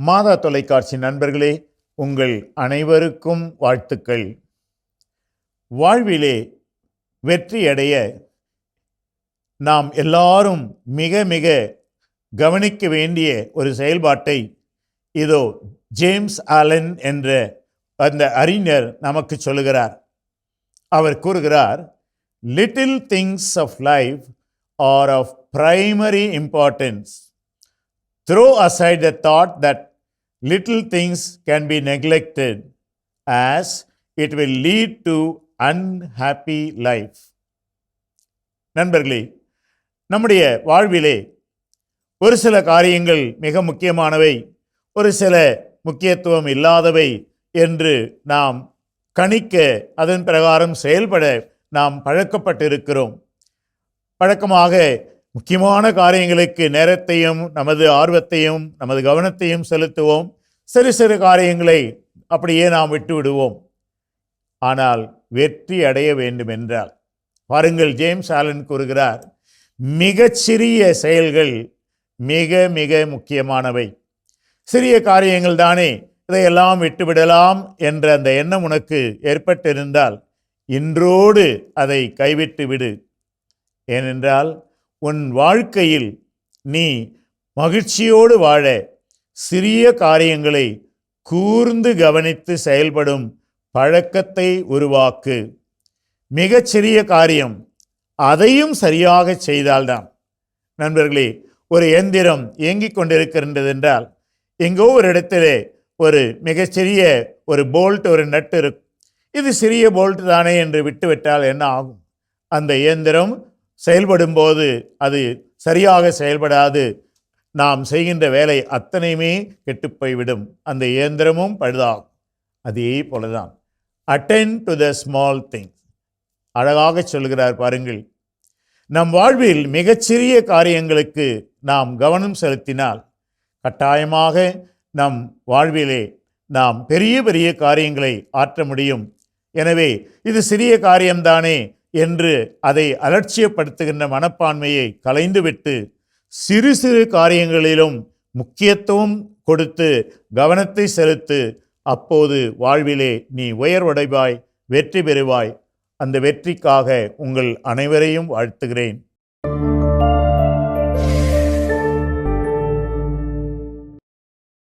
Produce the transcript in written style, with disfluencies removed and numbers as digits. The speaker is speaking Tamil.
மாதா தொலைக்காட்சி நண்பர்களே, உங்கள் அனைவருக்கும் வாழ்த்துக்கள். வாழ்விலே வெற்றியடைய நாம் எல்லாரும் மிக மிக கவனிக்க வேண்டிய ஒரு செயல்பாட்டை இதோ ஜேம்ஸ் ஆலன் என்ற அந்த அறிஞர் நமக்கு சொல்லுகிறார். அவர் கூறுகிறார், little things of life are of primary importance. Throw aside the thought that little things can be neglected, as it will lead to unhappy life. நண்பர்களே, நம்முடைய வாழ்விலே ஒரு சில காரியங்கள் மிக முக்கியமானவை, ஒரு சில முக்கியத்துவம் இல்லாதவை என்று நாம் கணிக்க, அதன் பிரகாரம் செயல்பட நாம் பழக்கப்பட்டிருக்கிறோம். வழக்கமாக முக்கியமான காரியங்களுக்கு நேரத்தையும் நமது ஆர்வத்தையும் நமது கவனத்தையும் செலுத்துவோம். சிறு சிறு காரியங்களை அப்படியே நாம் விட்டு விடுவோம். ஆனால் வெற்றி அடைய வேண்டும் என்றால், பாருங்கள், ஜேம்ஸ் ஆலன் கூறுகிறார், மிகச்சிறிய செயல்கள் மிக மிக முக்கியமானவை. சிறிய காரியங்கள் தானே, இதையெல்லாம் விட்டுவிடலாம் என்ற அந்த எண்ணம் உனக்கு ஏற்பட்டிருந்தால் இன்றோடு அதை கைவிட்டு விடு. ஏனென்றால் உன் வாழ்க்கையில் நீ மகிழ்ச்சியோடு வாழ சிறிய காரியங்களை கூர்ந்து கவனித்து செயல்படும் பழக்கத்தை உருவாக்கு. மிகச்சிறிய காரியம், அதையும் சரியாக செய்தால்தான். நண்பர்களே, ஒரு எந்திரம் இயங்கிக் கொண்டிருக்கின்றது என்றால் எங்கோ ஒரு இடத்திலே ஒரு மிகச்சிறிய ஒரு போல்ட், ஒரு நட்டு இருக்கும். இது சிறிய போல்ட் தானே என்று விட்டுவிட்டால் என்ன ஆகும்? அந்த இயந்திரம் செயல்படும் போது அது சரியாக செயல்படாது. நாம் செய்கின்ற வேலை அத்தனையுமே கெட்டுப்போய்விடும், அந்த இயந்திரமும் பழுதாகும். அதே போலதான் attend to the small things. அழகாக சொல்கிறார் பாருங்கள். நம் வாழ்வில் மிகச்சிறிய காரியங்களுக்கு நாம் கவனம் செலுத்தினால் கட்டாயமாக நம் வாழ்விலே நாம் பெரிய பெரிய காரியங்களை ஆற்ற முடியும். எனவே இது சிறிய காரியம்தானே என்று அதை அலட்சியப்படுத்துகின்ற மனப்பான்மையை களைந்துவிட்டு சிறு சிறு காரியங்களிலும் முக்கியத்துவம் கொடுத்து கவனத்தை செலுத்து. அப்போது வாழ்விலே நீ உயர்வடைவாய், வெற்றி பெறுவாய். அந்த வெற்றிக்காக உங்கள் அனைவரையும் வாழ்த்துகிறேன்.